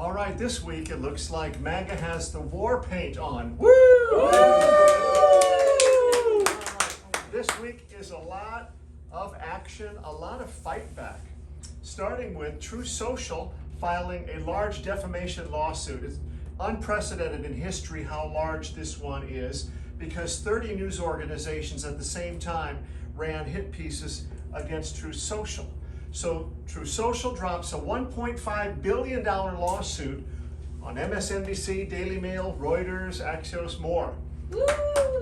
All right, this week it looks like MAGA has the war paint on. Woo! Woo! This week is a lot of action, a lot of fight back, starting with True Social filing a large defamation lawsuit. It's unprecedented in history how large this one is, because 30 news organizations at the same time ran hit pieces against True Social. So True Social drops a $1.5 billion lawsuit on MSNBC, Daily Mail, Reuters, Axios, more. Woo!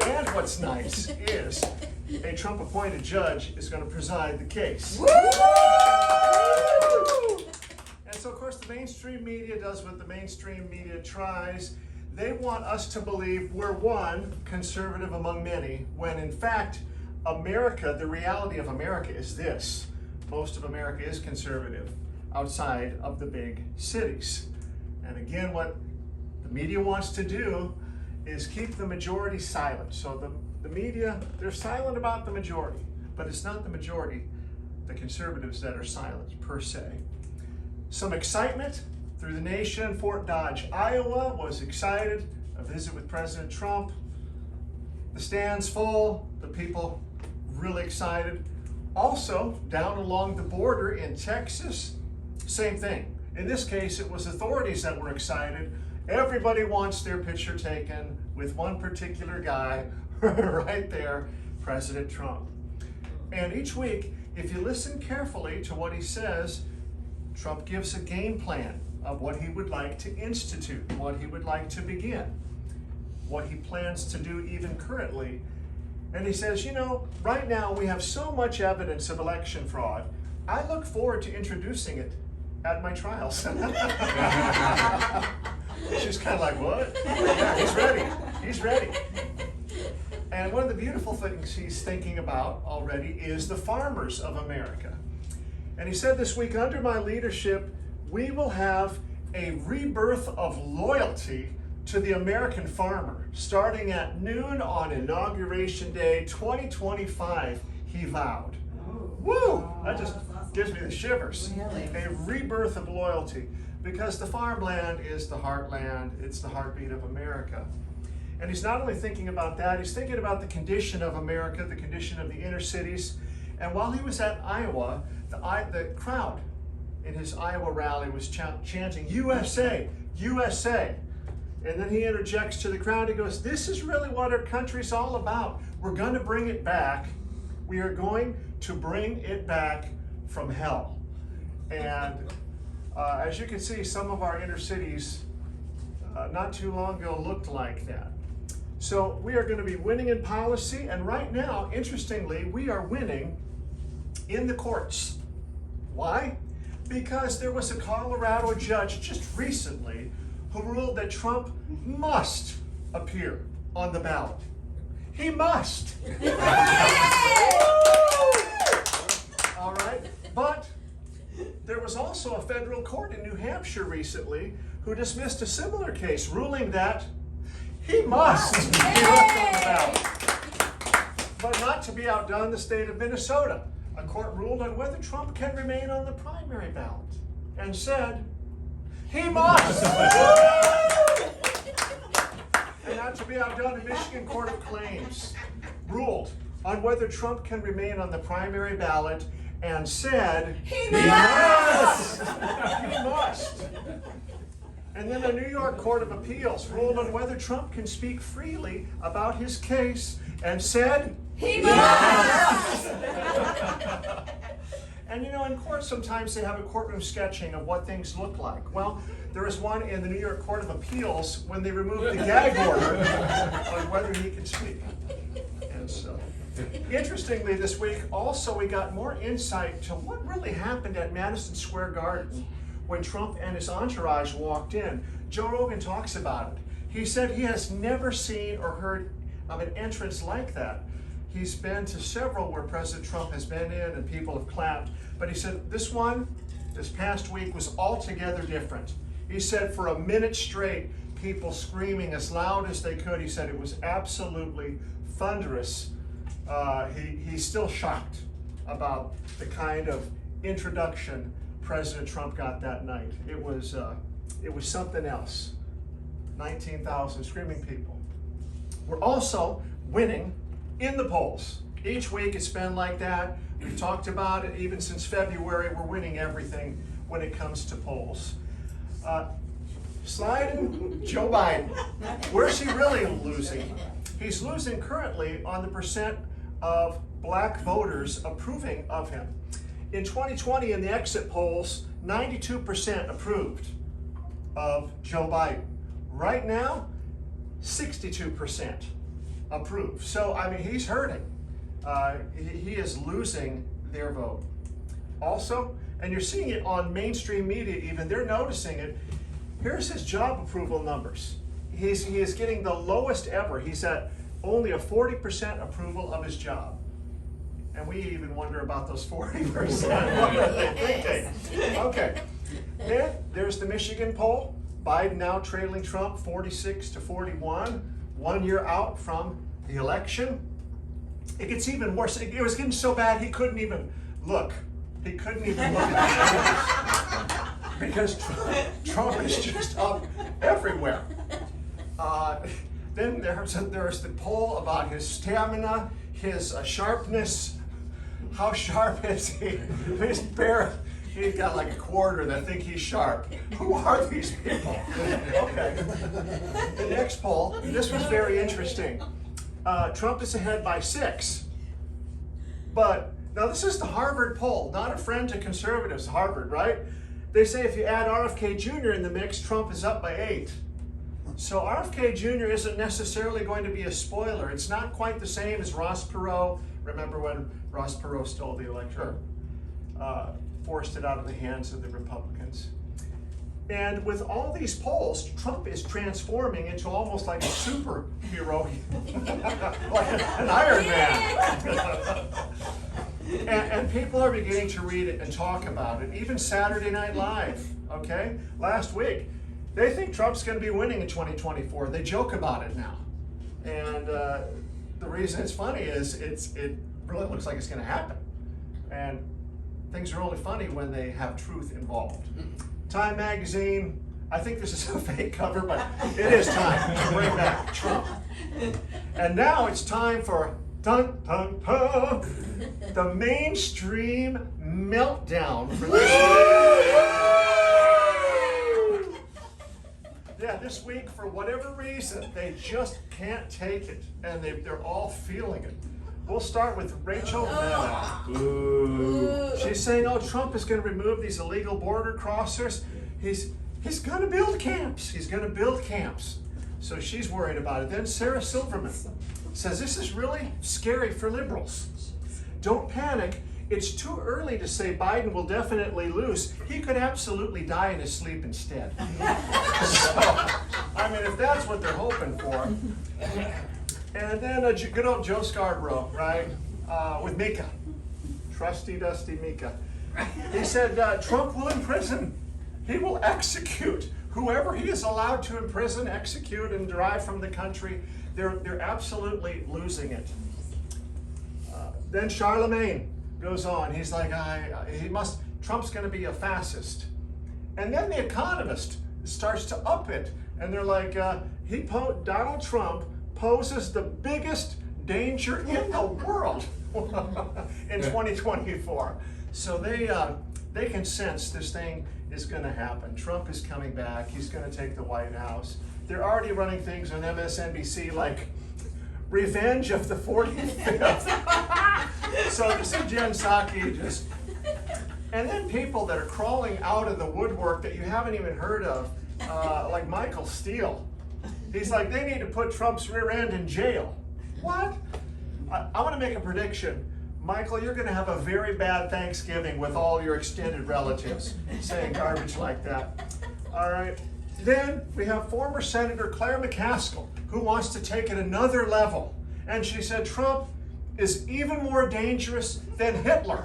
And what's nice is a Trump-appointed judge is going to preside the case. Woo! And so, of course, the mainstream media does what the mainstream media tries. They want us to believe we're one, conservative among many, when in fact, America, the reality of America is this. Most of America is conservative outside of the big cities. And again, what the media wants to do is keep the majority silent. So the media, they're silent about the majority, but it's not the majority, the conservatives, that are silent per se. Some excitement through the nation. Fort Dodge, Iowa was excited. A visit with President Trump. The stands full, the people really excited. Also, down along the border in Texas, same thing. In this case, it was authorities that were excited. Everybody wants their picture taken with one particular guy right there, President Trump. And each week, if you listen carefully to what he says, Trump gives a game plan of what he would like to institute, what he would like to begin, what he plans to do even currently. And he says, you know, right now we have so much evidence of election fraud. I look forward to introducing it at my trials. She's kind of like, what? Yeah, he's ready. He's ready. And one of the beautiful things he's thinking about already is the farmers of America. And he said this week, under my leadership, we will have a rebirth of loyalty to the American farmer, starting at noon on Inauguration Day 2025, he vowed. Oh. Woo! That just gives me the shivers. Really? A rebirth of loyalty, because the farmland is the heartland, it's the heartbeat of America. And he's not only thinking about that, he's thinking about the condition of America, the condition of the inner cities. And while he was at Iowa, the crowd in his Iowa rally was chanting, USA, USA. And then he interjects to the crowd, he goes, this is really what our country's all about. We're going to bring it back. We are going to bring it back from hell. And as you can see, some of our inner cities not too long ago looked like that. So we are going to be winning in policy, and right now, interestingly, we are winning in the courts. Why? Because there was a Colorado judge just recently who ruled that Trump must appear on the ballot. He must. All right, but there was also a federal court in New Hampshire recently who dismissed a similar case, ruling that he must be on the ballot. But not to be outdone, the state of Minnesota. A court ruled on whether Trump can remain on the primary ballot and said, he must! And not to be outdone, the Michigan Court of Claims ruled on whether Trump can remain on the primary ballot and said, he must! He must! And then the New York Court of Appeals ruled on whether Trump can speak freely about his case and said, he must! And you know, in court sometimes they have a courtroom sketching of what things look like. Well, there was one in the New York Court of Appeals when they removed the gag order on whether he could speak. And so, interestingly, this week also we got more insight to what really happened at Madison Square Garden when Trump and his entourage walked in. Joe Rogan talks about it. He said he has never seen or heard of an entrance like that. He's been to several where President Trump has been in and people have clapped, but he said this past week was altogether different. He said for a minute straight, people screaming as loud as they could. He said it was absolutely thunderous. He's still shocked about the kind of introduction President Trump got that night. It was it was something else. 19,000 screaming people. We're also winning in the polls. Each week it's been like that. We've talked about it even since February. We're winning everything when it comes to polls. Sliding Joe Biden. Where's he really losing? He's losing currently on the percent of black voters approving of him. In 2020, in the exit polls, 92% approved of Joe Biden. Right now, 62% approve. So, I mean, he's hurting. He is losing their vote. Also, and you're seeing it on mainstream media even, they're noticing it. Here's his job approval numbers. He is getting the lowest ever. He's at only a 40% approval of his job. And we even wonder about those 40%. What are they thinking? Okay. Then there's the Michigan poll. Biden now trailing Trump 46 to 41, 1 year out from the election. It gets even worse. It was getting so bad he couldn't even look. He couldn't even look at the numbers because Trump is just up everywhere. Then there's the poll about his stamina, his sharpness. How sharp is he? He's got like a quarter that think he's sharp. Who are these people? Okay. The next poll, this was very interesting. Trump is ahead by 6. But now this is the Harvard poll, not a friend to conservatives, Harvard, right? They say if you add RFK Jr. in the mix, Trump is up by 8. So RFK Jr. isn't necessarily going to be a spoiler. It's not quite the same as Ross Perot. Remember when Ross Perot stole the election, forced it out of the hands of the Republicans. And with all these polls, Trump is transforming into almost like a superhero, like an Iron Man. And people are beginning to read it and talk about it. Even Saturday Night Live, okay? Last week, they think Trump's going to be winning in 2024. They joke about it now. And the reason it's funny is it really looks like it's going to happen. And things are only funny when they have truth involved. Time magazine, I think this is a fake cover, but it is time to bring back Trump. And now it's time for dun, dun, dun, the mainstream meltdown for this week. Yeah, this week, for whatever reason, they just can't take it, and they're all feeling it. We'll start with Rachel Maddow. She's saying, oh, Trump is going to remove these illegal border crossers. He's going to build camps. He's going to build camps. So she's worried about it. Then Sarah Silverman says, this is really scary for liberals. Don't panic. It's too early to say Biden will definitely lose. He could absolutely die in his sleep instead. So, I mean, if that's what they're hoping for. And then good old Joe Scarborough, right, with Mika, trusty, dusty Mika. He said, Trump will imprison. He will execute whoever he is allowed to imprison, execute, and drive from the country. They're absolutely losing it. Then Charlamagne goes on. He's like, Trump's going to be a fascist. And then the Economist starts to up it. And they're like, Donald Trump poses the biggest danger in the world in 2024. So they can sense this thing is going to happen. Trump is coming back. He's going to take the White House. They're already running things on MSNBC like Revenge of the 45th. So this is Jen Psaki just... And then people that are crawling out of the woodwork that you haven't even heard of, like Michael Steele. He's like, they need to put Trump's rear end in jail. What? I want to make a prediction. Michael, you're going to have a very bad Thanksgiving with all your extended relatives saying garbage like that. All right. Then we have former Senator Claire McCaskill, who wants to take it another level. And she said Trump is even more dangerous than Hitler.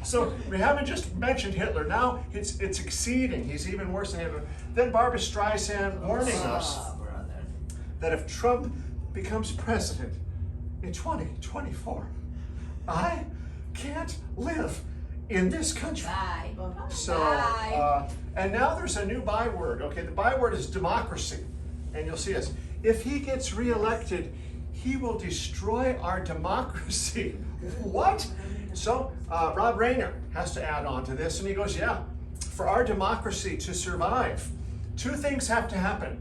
So we haven't just mentioned Hitler. Now it's exceeding. He's even worse than Hitler. Then Barbara Streisand warning us that if Trump becomes president in 2024, I can't live in this country. Bye. So, Bye. and now there's a new byword. Okay, the byword is democracy. And you'll see this. If he gets reelected, he will destroy our democracy. What? So Rob Reiner has to add on to this, and he goes, yeah, for our democracy to survive, two things have to happen.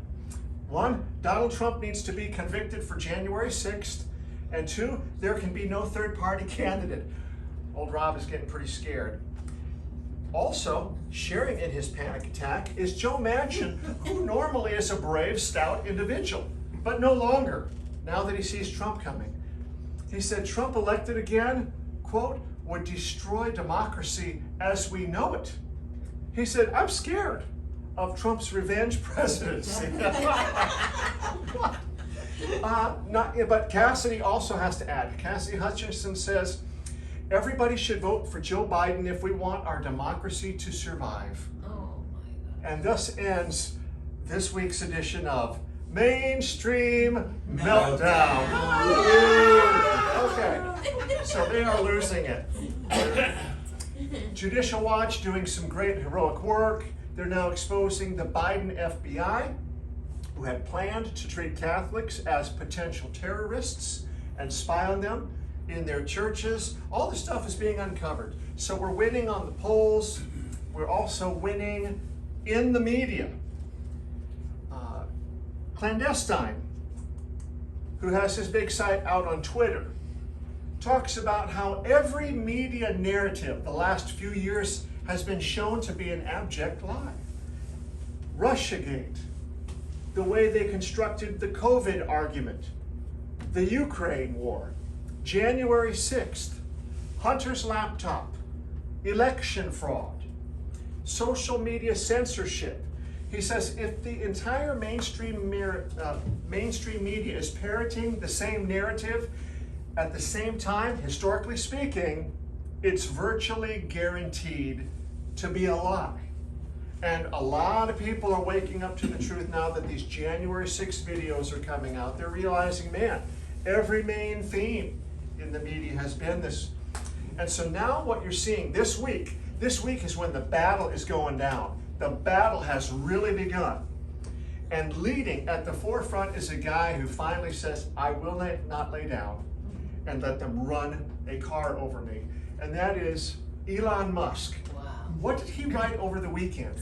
One, Donald Trump needs to be convicted for January 6th, and two, there can be no third-party candidate. Old Rob is getting pretty scared. Also, sharing in his panic attack is Joe Manchin, who normally is a brave, stout individual, but no longer, now that he sees Trump coming. He said Trump elected again, quote, would destroy democracy as we know it. He said, I'm scared of Trump's revenge presidency. But Cassidy also has to add. Cassidy Hutchinson says, everybody should vote for Joe Biden if we want our democracy to survive. Oh my God. And thus ends this week's edition of Mainstream Meltdown. Okay, so they are losing it. Judicial Watch doing some great heroic work. They're now exposing the Biden FBI, who had planned to treat Catholics as potential terrorists and spy on them in their churches. All this stuff is being uncovered. So we're winning on the polls. We're also winning in the media. Clandestine, who has his big site out on Twitter, talks about how every media narrative the last few years has been shown to be an abject lie. Russiagate, the way they constructed the COVID argument, the Ukraine war, January 6th, Hunter's laptop, election fraud, social media censorship. He says if the entire mainstream media is parroting the same narrative at the same time, historically speaking, it's virtually guaranteed to be a lie. And a lot of people are waking up to the truth now that these January 6 videos are coming out. They're realizing, man, every main theme in the media has been this. And so now what you're seeing this week is when the battle is going down. The battle has really begun. And leading at the forefront is a guy who finally says, I will not lay down and let them run a car over me. And that is Elon Musk. Wow. What did he write over the weekend?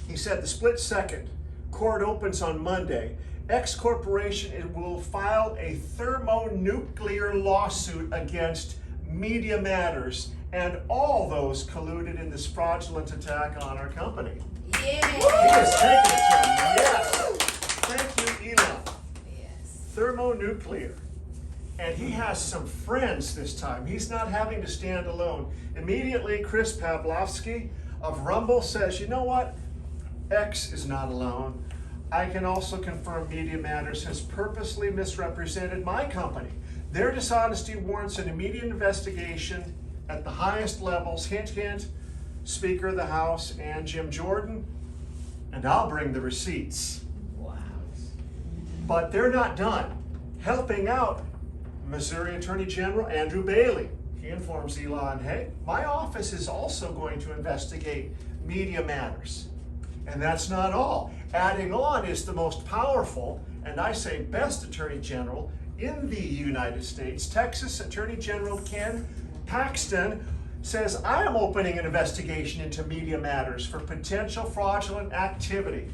He said the split second, court opens on Monday, X Corporation will file a thermonuclear lawsuit against Media Matters and all those colluded in this fraudulent attack on our company. Yeah. He is taking it to him. Yes. Thank you, Elon. Yes. Thermonuclear. And he has some friends this time. He's not having to stand alone. Immediately, Chris Pavlovsky of Rumble says, you know what? X is not alone. I can also confirm Media Matters has purposely misrepresented my company. Their dishonesty warrants an immediate investigation at the highest levels. Hint, hint, Speaker of the House and Jim Jordan, and I'll bring the receipts. Wow. But they're not done. Helping out Missouri Attorney General Andrew Bailey. He informs Elon, hey, my office is also going to investigate Media Matters. And that's not all. Adding on is the most powerful, and I say best Attorney General in the United States. Texas Attorney General Ken Paxton says, I am opening an investigation into Media Matters for potential fraudulent activity.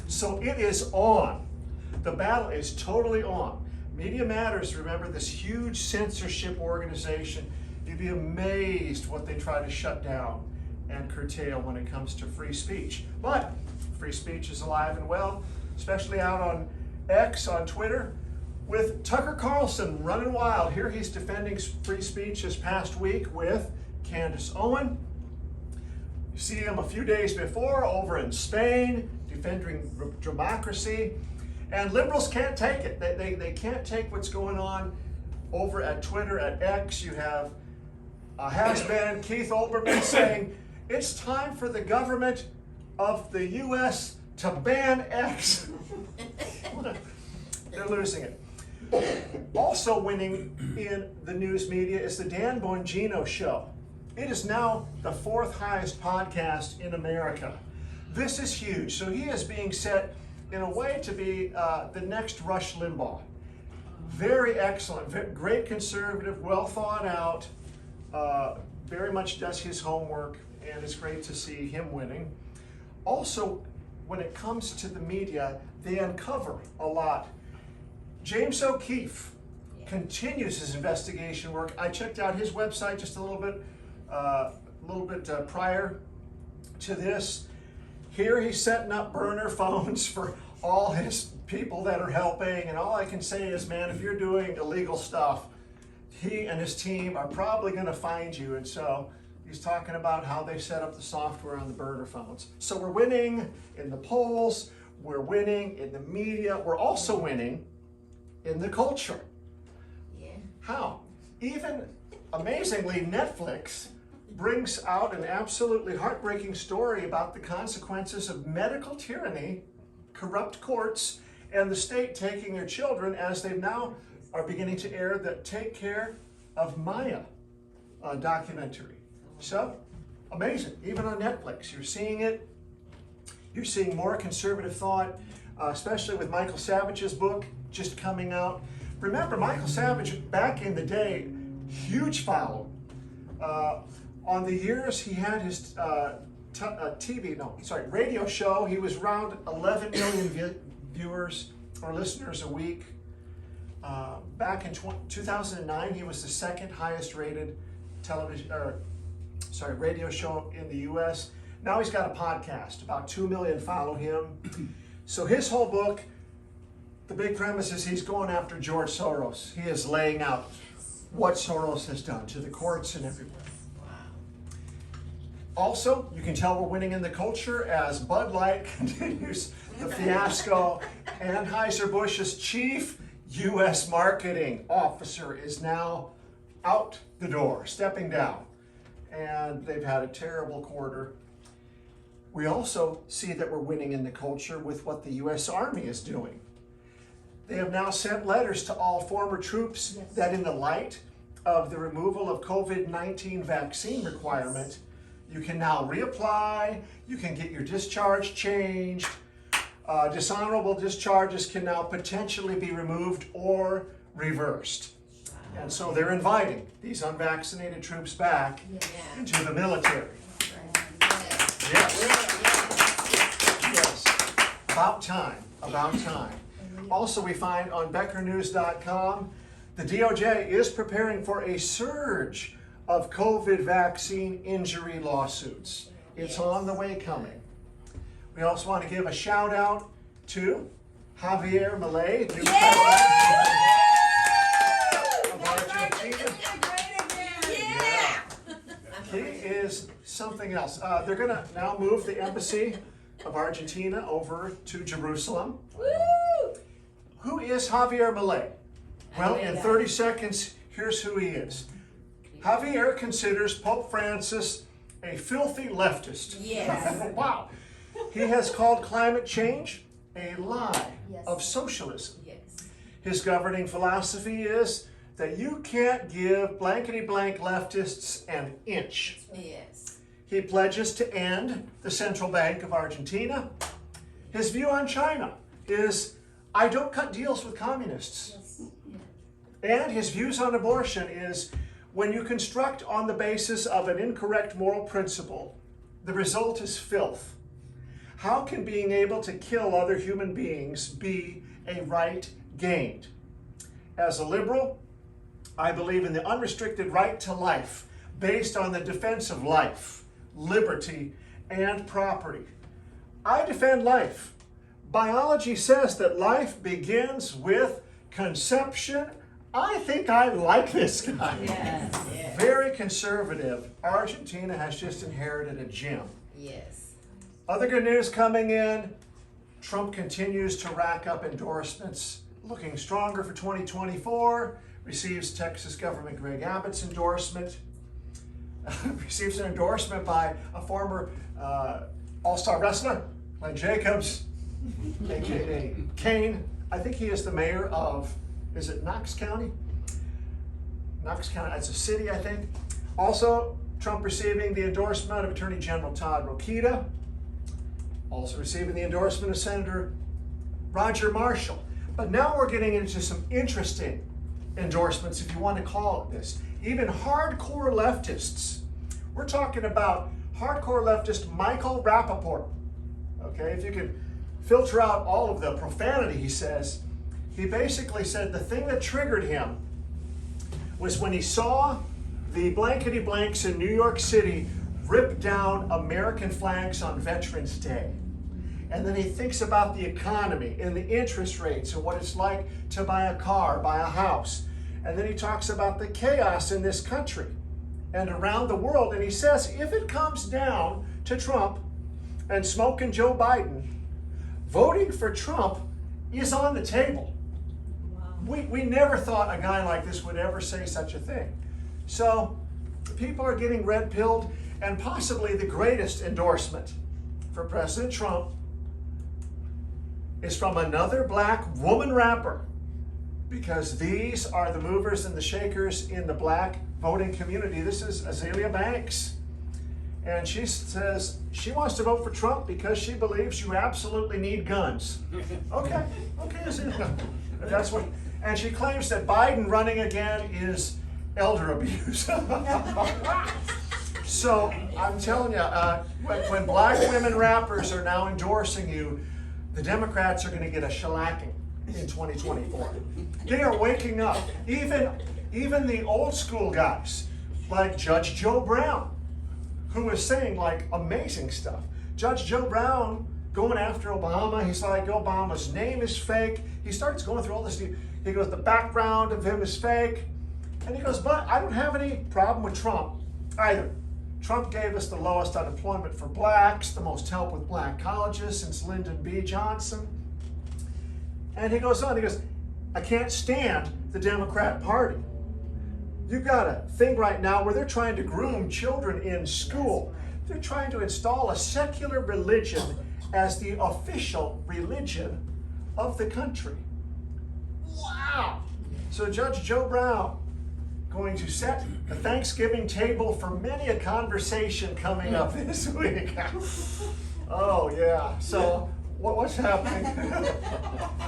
So it is on. The battle is totally on. Media Matters, remember, this huge censorship organization. You'd be amazed what they try to shut down and curtail when it comes to free speech. But free speech is alive and well, especially out on X, on Twitter, with Tucker Carlson running wild. Here he's defending free speech this past week with Candace Owen. You see him a few days before over in Spain, defending democracy. And liberals can't take it. They can't take what's going on over at Twitter, at X. You have has-been Keith Olbermann saying, it's time for the government of the U.S. to ban X. They're losing it. Also winning in the news media is the Dan Bongino show. It is now the 4th highest podcast in America. This is huge. So he is being set in a way to be the next Rush Limbaugh. Very excellent, great conservative, well thought out, very much does his homework, and it's great to see him winning. Also, when it comes to the media, they uncover a lot. James O'Keefe continues his investigation work. I checked out his website just a little bit prior to this. Here he's setting up burner phones for all his people that are helping, and all I can say is, man, if you're doing illegal stuff, he and his team are probably going to find you. And so he's talking about how they set up the software on the burner phones. So we're winning in the polls, we're winning in the media, we're also winning in the culture. Yeah. How? Even amazingly, Netflix brings out an absolutely heartbreaking story about the consequences of medical tyranny, corrupt courts, and the state taking their children, as they now are beginning to air the Take Care of Maya documentary. So, amazing. Even on Netflix, you're seeing it. You're seeing more conservative thought, especially with Michael Savage's book just coming out. Remember, Michael Savage, back in the day, huge follow. On the years he had his radio show, he was around 11 million viewers or listeners a week. Back in 2009, he was the 2nd highest rated radio show in the U.S. Now he's got a podcast. About 2 million follow him. So his whole book, the big premise is he's going after George Soros. He is laying out what Soros has done to the courts and everywhere. Also, you can tell we're winning in the culture as Bud Light continues the fiasco. Anheuser-Busch's chief U.S. marketing officer is now out the door, stepping down. And they've had a terrible quarter. We also see that we're winning in the culture with what the U.S. Army is doing. They have now sent letters to all former troops that in the light of the removal of COVID-19 vaccine requirement, you can now reapply, you can get your discharge changed. Dishonorable discharges can now potentially be removed or reversed. And so they're inviting these unvaccinated troops back into the military. Yes. About time. Also, we find on BeckerNews.com, the DOJ is preparing for a surge of COVID vaccine injury lawsuits. It's on the way coming. We also want to give a shout out to Javier Milei, new president of Argentina. He is something else. They're going to now move the embassy of Argentina over to Jerusalem. Who is Javier Milei? Well, in 30 seconds, here's who he is. Javier considers Pope Francis a filthy leftist. Yes. Wow. He has called climate change a lie of socialism. Yes. His governing philosophy is that you can't give blankety-blank leftists an inch. Yes. He pledges to end the Central Bank of Argentina. His view on China is, I don't cut deals with communists. And his views on abortion is, when you construct on the basis of an incorrect moral principle, the result is filth. How can being able to kill other human beings be a right gained? As a liberal, I believe in the unrestricted right to life based on the defense of life, liberty, and property. I defend life. Biology says that life begins with conception. I think I like this guy. Yes. Very conservative. Argentina has just inherited a gem. Yes. Other good news coming in. Trump continues to rack up endorsements, looking stronger for 2024. Receives Texas Governor Greg Abbott's endorsement. Receives an endorsement by a former all-star wrestler, Glenn Jacobs, aka Kane. I think he is the mayor of, is it Knox County? Knox County, it's a city, I think. Also, Trump receiving the endorsement of Attorney General Todd Rokita, also receiving the endorsement of Senator Roger Marshall. But now we're getting into some interesting endorsements, if you want to call it this. Even hardcore leftists. We're talking about hardcore leftist Michael Rappaport. Okay, if you could filter out all of the profanity he says, he basically said the thing that triggered him was when he saw the blankety blanks in New York City rip down American flags on Veterans Day. And then he thinks about the economy and the interest rates and what it's like to buy a car, buy a house. And then he talks about the chaos in this country and around the world. And he says, if it comes down to Trump and smoking Joe Biden, voting for Trump is on the table. Wow. We never thought a guy like this would ever say such a thing. So people are getting red-pilled, and possibly the greatest endorsement for President Trump is from another black woman rapper, because these are the movers and the shakers in the black voting community. This is Azalea Banks. And she says she wants to vote for Trump because she believes you absolutely need guns. Okay, Azalea. That's what. And she claims that Biden running again is elder abuse. So I'm telling you, when black women rappers are now endorsing you, the Democrats are going to get a shellacking in 2024. They are waking up. Even the old school guys, like Judge Joe Brown, who was saying like amazing stuff. Judge Joe Brown going after Obama. He's like, Obama's name is fake. He starts going through all this. He goes, the background of him is fake. And he goes, but I don't have any problem with Trump either. Trump gave us the lowest unemployment for blacks, the most help with black colleges since Lyndon B. Johnson. And he goes on, he goes, I can't stand the Democrat Party. You've got a thing right now where they're trying to groom children in school. They're trying to install a secular religion as the official religion of the country. Wow! So Judge Joe Brown going to set the Thanksgiving table for many a conversation coming up this week. Oh yeah, so what's happening?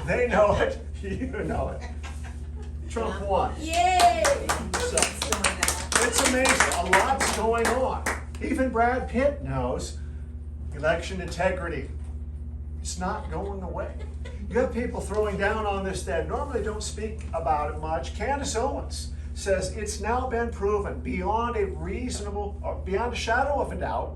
They know it, you know it. Trump won. Yay! So, it's amazing, a lot's going on. Even Brad Pitt knows election integrity. It's not going away. You have people throwing down on this that normally don't speak about it much. Candace Owens says it's now been proven beyond a shadow of a doubt,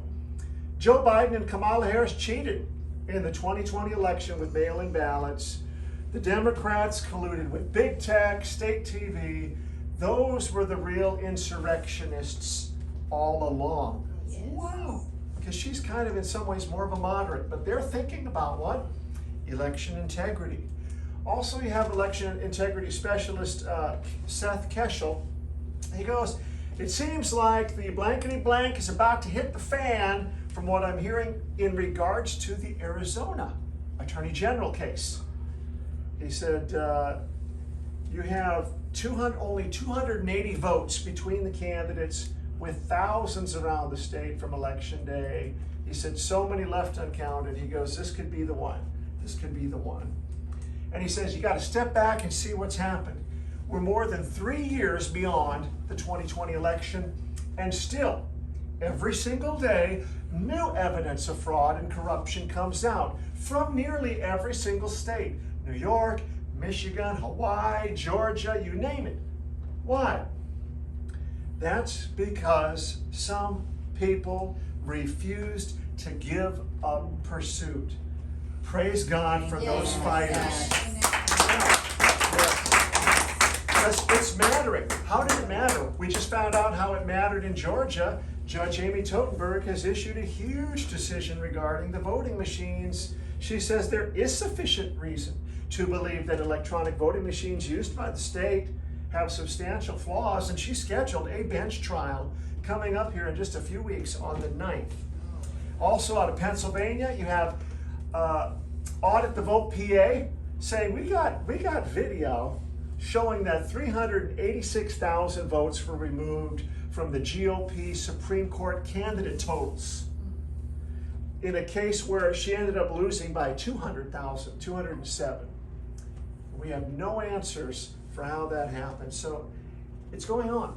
Joe Biden and Kamala Harris cheated in the 2020 election with mail-in ballots. The Democrats colluded with big tech, state TV. Those were the real insurrectionists all along. Yes. Wow. Because she's kind of in some ways more of a moderate, but they're thinking about what? Election integrity. Also, you have election integrity specialist Seth Keshel. He goes, it seems like the blankety blank is about to hit the fan from what I'm hearing in regards to the Arizona Attorney General case. He said, you have only 280 votes between the candidates with thousands around the state from election day. He said, so many left uncounted. He goes, this could be the one. This could be the one. And he says, you got to step back and see what's happened. We're more than 3 years beyond the 2020 election, and still, every single day, new evidence of fraud and corruption comes out from nearly every single state. New York, Michigan, Hawaii, Georgia, you name it. Why? That's because some people refused to give up pursuit. Praise God for those fighters. It's mattering. How did it matter? We just found out how it mattered in Georgia. Judge Amy Totenberg has issued a huge decision regarding the voting machines. She says there is sufficient reason to believe that electronic voting machines used by the state have substantial flaws, and she scheduled a bench trial coming up here in just a few weeks on the 9th. Also out of Pennsylvania, you have Audit the Vote PA saying we got video showing that 386,000 votes were removed from the GOP Supreme Court candidate totals in a case where she ended up losing by 200,000, 207. We have no answers for how that happened. So it's going on.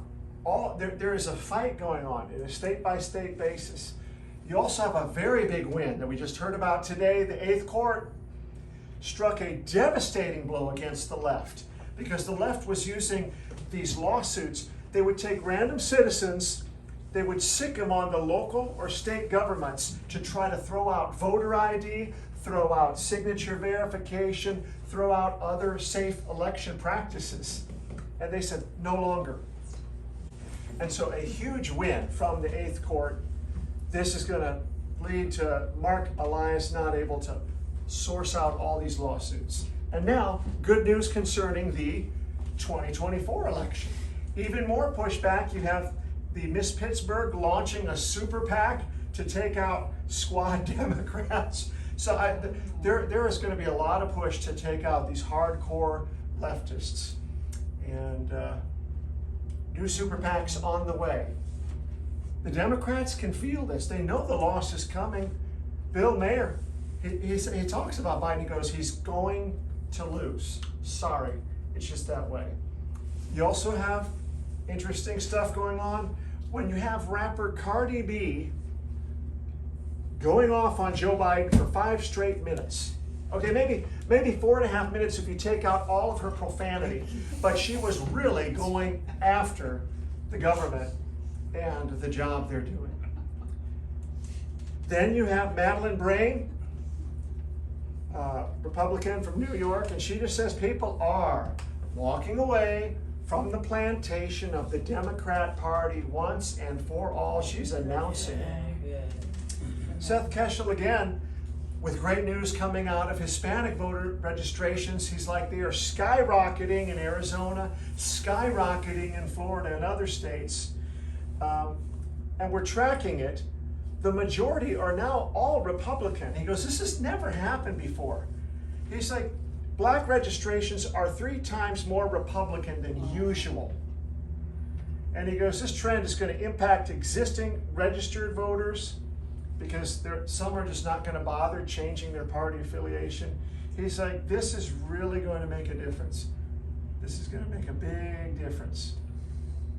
There is a fight going on in a state-by-state basis. You also have a very big win that we just heard about today. The 8th Court struck a devastating blow against the left because the left was using these lawsuits. They would take random citizens, they would sic them on the local or state governments to try to throw out voter ID, throw out signature verification, throw out other safe election practices. And they said, no longer. And so a huge win from the 8th Court. This is going to lead to Mark Elias not able to source out all these lawsuits. And now, good news concerning the 2024 election. Even more pushback. You have the Miss Pittsburgh launching a super PAC to take out squad Democrats. So there is going to be a lot of push to take out these hardcore leftists. And new super PACs on the way. The Democrats can feel this. They know the loss is coming. Bill Mayer, he talks about Biden. He goes, he's going to lose. Sorry, it's just that way. You also have interesting stuff going on when you have rapper Cardi B going off on Joe Biden for 5 straight minutes. Okay, maybe 4.5 minutes if you take out all of her profanity, but she was really going after the government and the job they're doing. Then you have Madeleine Brain, Republican from New York, and she just says people are walking away from the plantation of the Democrat Party once and for all. She's announcing it. Seth Keshel again, with great news coming out of Hispanic voter registrations. He's like, they are skyrocketing in Arizona, skyrocketing in Florida and other states. And we're tracking it. The majority are now all Republican. He goes, this has never happened before. He's like, black registrations are 3 times more Republican than usual. And he goes, this trend is going to impact existing registered voters because some are just not going to bother changing their party affiliation. He's like, this is really going to make a difference. This is going to make a big difference.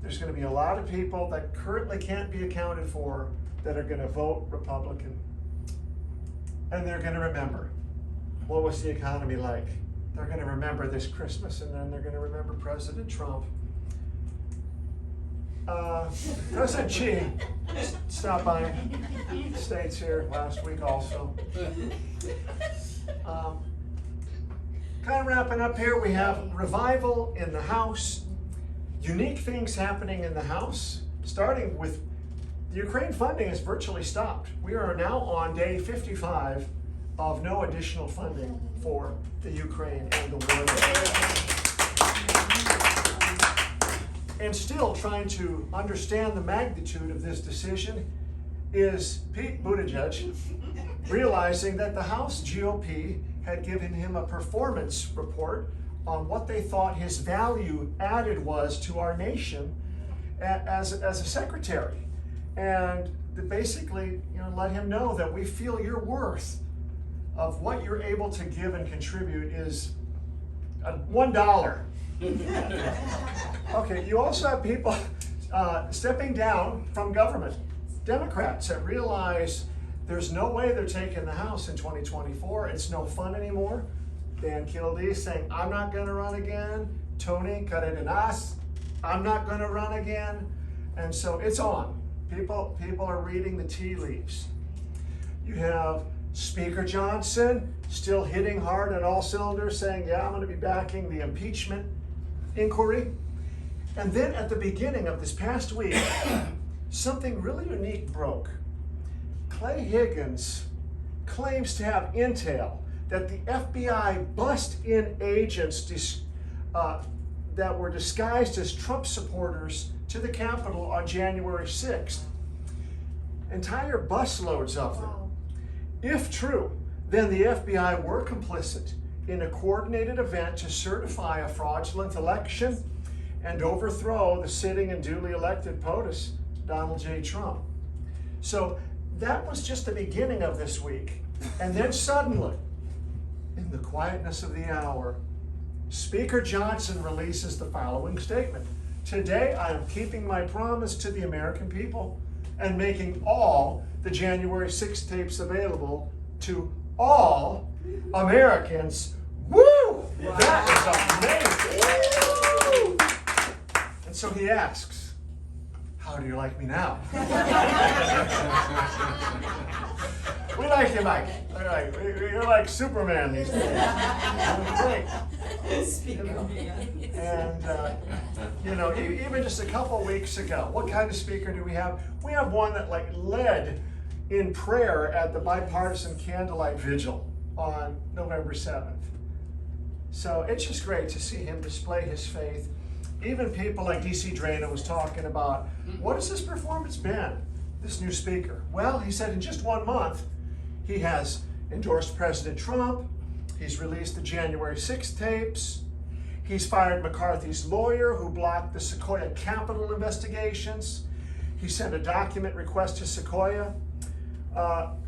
There's going to be a lot of people that currently can't be accounted for that are going to vote Republican. And they're going to remember, what was the economy like? They're going to remember this Christmas, and then they're going to remember President Trump. President Xi stopped by the States here last week also. Kind of wrapping up here, we have revival in the House. Unique things happening in the House, starting with the Ukraine funding is virtually stopped. We are now on day 55 of no additional funding for the Ukraine and the war there. And still trying to understand the magnitude of this decision is Pete Buttigieg realizing that the House GOP had given him a performance report on what they thought his value added was to our nation as a secretary. And basically, let him know that we feel your worth of what you're able to give and contribute is $1. Okay, you also have people stepping down from government. Democrats that realize there's no way they're taking the House in 2024. It's no fun anymore. Dan Kildee saying, I'm not going to run again. Tony Cardenas, I'm not going to run again. And so it's on. People are reading the tea leaves. You have Speaker Johnson still hitting hard on all cylinders, saying, yeah, I'm going to be backing the impeachment inquiry. And then at the beginning of this past week, something really unique broke. Clay Higgins claims to have intel that the FBI bust in agents that were disguised as Trump supporters to the Capitol on January 6th. Entire busloads of them. If true, then the FBI were complicit in a coordinated event to certify a fraudulent election and overthrow the sitting and duly elected POTUS, Donald J. Trump. So that was just the beginning of this week. And then suddenly, in the quietness of the hour, Speaker Johnson releases the following statement. Today, I am keeping my promise to the American people and making all the January 6 tapes available to all Americans. Woo! That is amazing. And so he asks, how do you like me now? We like you, Mike. All right, you're like Superman these days. Great. And, even just a couple weeks ago, what kind of speaker do we have? We have one that led in prayer at the bipartisan candlelight vigil on November 7th. So it's just great to see him display his faith. Even people like DC Draino was talking about, what has this performance been, this new speaker? Well, he said in just 1 month, he has endorsed President Trump, he's released the January 6 tapes, he's fired McCarthy's lawyer who blocked the Sequoia Capitol investigations, he sent a document request to Sequoia,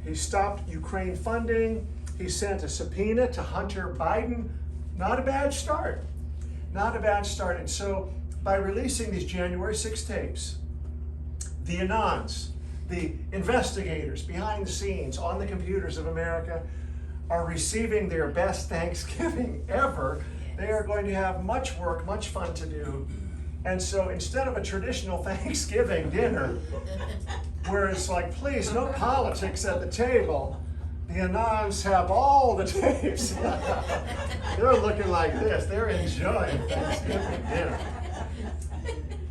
he stopped Ukraine funding, he sent a subpoena to Hunter Biden. Not a bad start. Not a bad start. And so by releasing these January 6 tapes, the Anons, the investigators behind the scenes on the computers of America are receiving their best Thanksgiving ever. They are going to have much work, much fun to do. And so instead of a traditional Thanksgiving dinner, where it's like, please, no politics at the table, the Anons have all the tapes. They're looking like this. They're enjoying Thanksgiving dinner.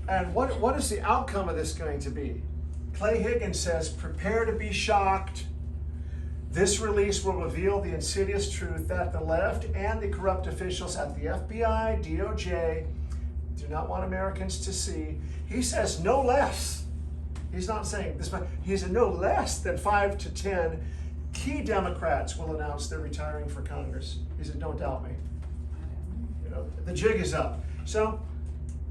And what is the outcome of this going to be? Clay Higgins says, prepare to be shocked. This release will reveal the insidious truth that the left and the corrupt officials at the FBI, DOJ, do not want Americans to see. He says no less. He's not saying this, but he said no less than 5 to 10 key Democrats will announce they're retiring for Congress. He said, don't doubt me. The jig is up. So,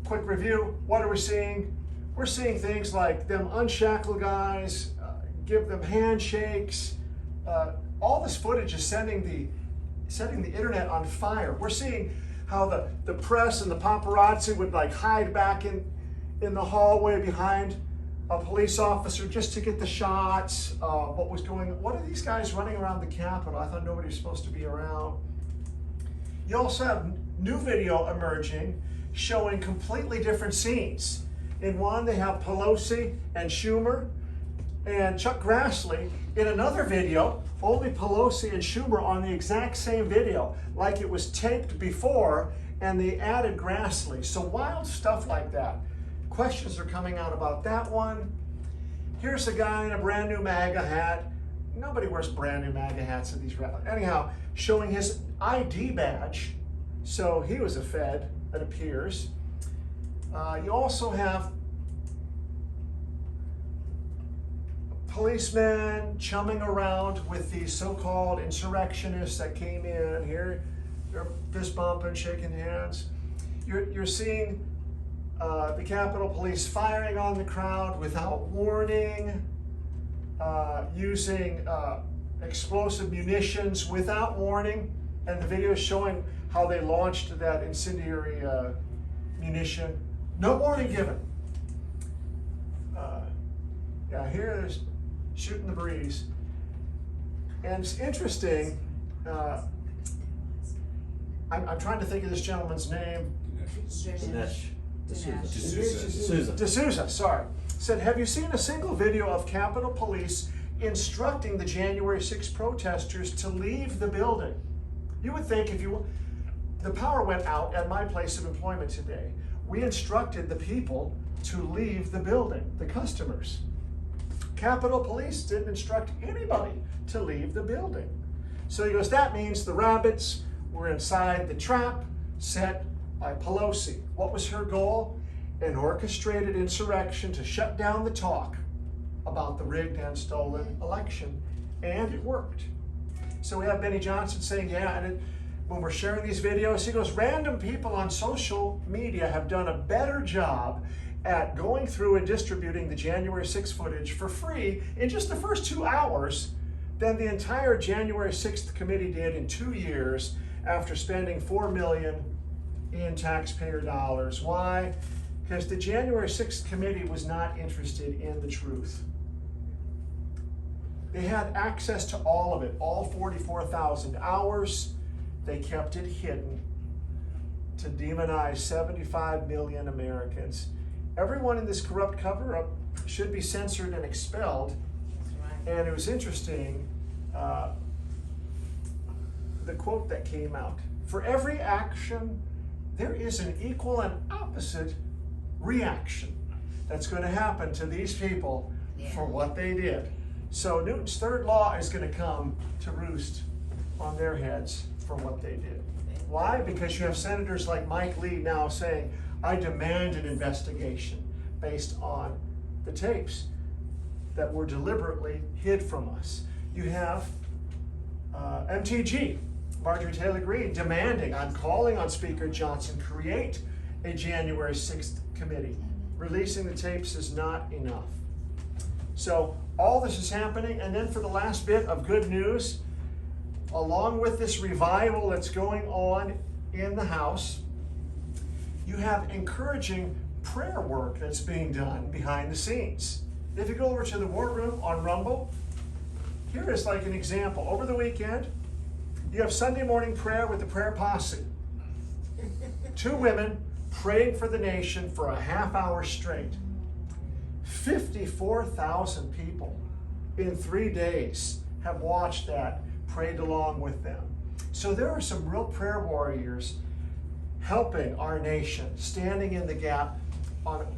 quick review. What are we seeing? We're seeing things like them unshackle guys, give them handshakes. All this footage is setting the internet on fire. We're seeing how the press and the paparazzi would hide back in the hallway behind a police officer just to get the shots. What was going on? What are these guys running around the Capitol? I thought nobody was supposed to be around. You also have new video emerging showing completely different scenes. In one, they have Pelosi and Schumer and Chuck Grassley. In another video, only Pelosi and Schumer on the exact same video, like it was taped before, and they added Grassley. So wild stuff like that. Questions are coming out about that one. Here's a guy in a brand new MAGA hat. Nobody wears brand new MAGA hats at these rallies. Anyhow, showing his ID badge. So he was a Fed, it appears. You also have policemen chumming around with these so-called insurrectionists that came in here. They're fist bumping, shaking hands. You're seeing the Capitol Police firing on the crowd without warning, using explosive munitions without warning, and the video is showing how they launched that incendiary munition. No warning given. Here there's shooting the breeze. And it's interesting, I'm trying to think of this gentleman's name. D'Souza, sorry. Said, have you seen a single video of Capitol Police instructing the January 6 protesters to leave the building? You would think the power went out at my place of employment today. We instructed the people to leave the building, the customers. Capitol Police didn't instruct anybody to leave the building. So he goes, that means the rabbits were inside the trap set by Pelosi. What was her goal? An orchestrated insurrection to shut down the talk about the rigged and stolen election. And it worked. So we have Benny Johnson saying, yeah, and when we're sharing these videos, he goes, random people on social media have done a better job at going through and distributing the January 6th footage for free in just the first 2 hours than the entire January 6th committee did in 2 years after spending $4 million in taxpayer dollars. Why? Because the January 6th committee was not interested in the truth. They had access to all of it, all 44,000 hours. They kept it hidden to demonize 75 million Americans. Everyone in this corrupt cover-up should be censored and expelled. That's right. And it was interesting, the quote that came out. For every action, there is an equal and opposite reaction that's going to happen to these people for what they did. So Newton's third law is going to come to roost on their heads for what they did. Why? Because you have senators like Mike Lee now saying, I demand an investigation based on the tapes that were deliberately hid from us. You have MTG, Marjorie Taylor Greene, demanding, I'm calling on Speaker Johnson, create a January 6th committee. Releasing the tapes is not enough. So all this is happening, and then for the last bit of good news, along with this revival that's going on in the House, you have encouraging prayer work that's being done behind the scenes. If you go over to the War Room on Rumble, here is like an example. Over the weekend, you have Sunday morning prayer with the prayer posse. 2 women praying for the nation for a half hour straight. 54,000 people in 3 days have watched that, prayed along with them. So there are some real prayer warriors helping our nation, standing in the gap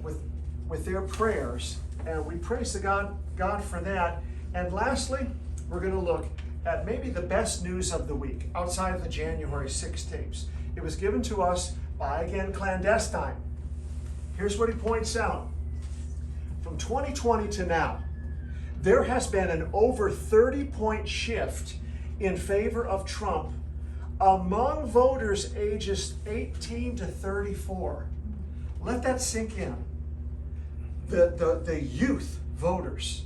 with their prayers. And we praise the God for that. And lastly, we're going to look at maybe the best news of the week outside of the January 6 tapes. It was given to us by, again, Clandestine. Here's what he points out. From 2020 to now, there has been an over 30-point shift in favor of Trump among voters ages 18 to 34. Let that sink in. The youth voters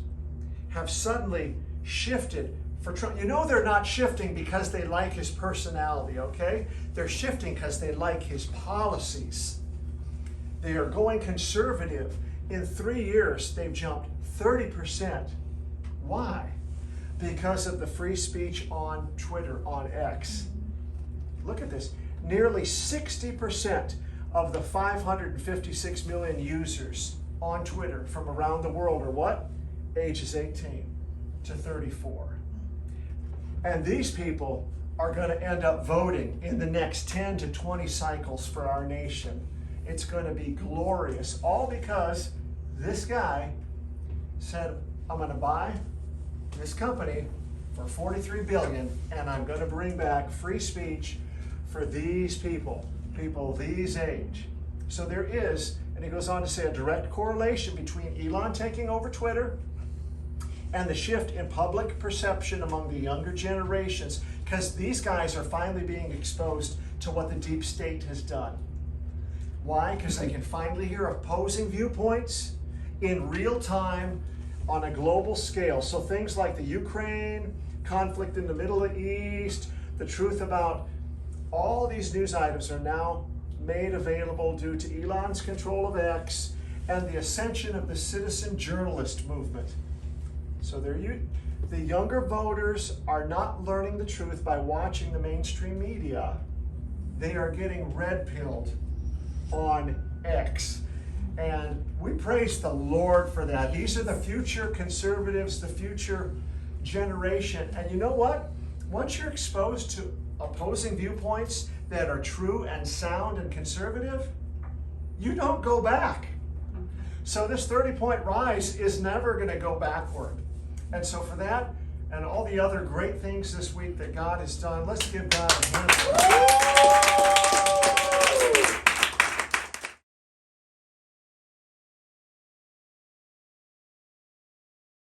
have suddenly shifted for Trump. You know they're not shifting because they like his personality, okay? They're shifting because they like his policies. They are going conservative. In 3 years, they've jumped 30%. Why? Because of the free speech on Twitter, on X. Look at this. Nearly 60% of the 556 million users on Twitter from around the world are what? Ages 18 to 34. And these people are going to end up voting in the next 10 to 20 cycles for our nation. It's going to be glorious, all because this guy said, I'm going to buy this company for $43 billion, and I'm going to bring back free speech for these people these age. So there is, and he goes on to say, a direct correlation between Elon taking over Twitter and the shift in public perception among the younger generations, because these guys are finally being exposed to what the deep state has done. Why? Because they can finally hear opposing viewpoints in real time on a global scale. So things like the Ukraine conflict in the Middle East, the truth about all these news items are now made available due to Elon's control of X and the ascension of the citizen journalist movement. So the younger voters are not learning the truth by watching the mainstream media. They are getting red-pilled on X. And we praise the Lord for that. These are the future conservatives, the future generation. And you know what? Once you're exposed to opposing viewpoints that are true and sound and conservative, you don't go back. So this 30-point rise is never going to go backward. And so for that and all the other great things this week that God has done, let's give God a hand.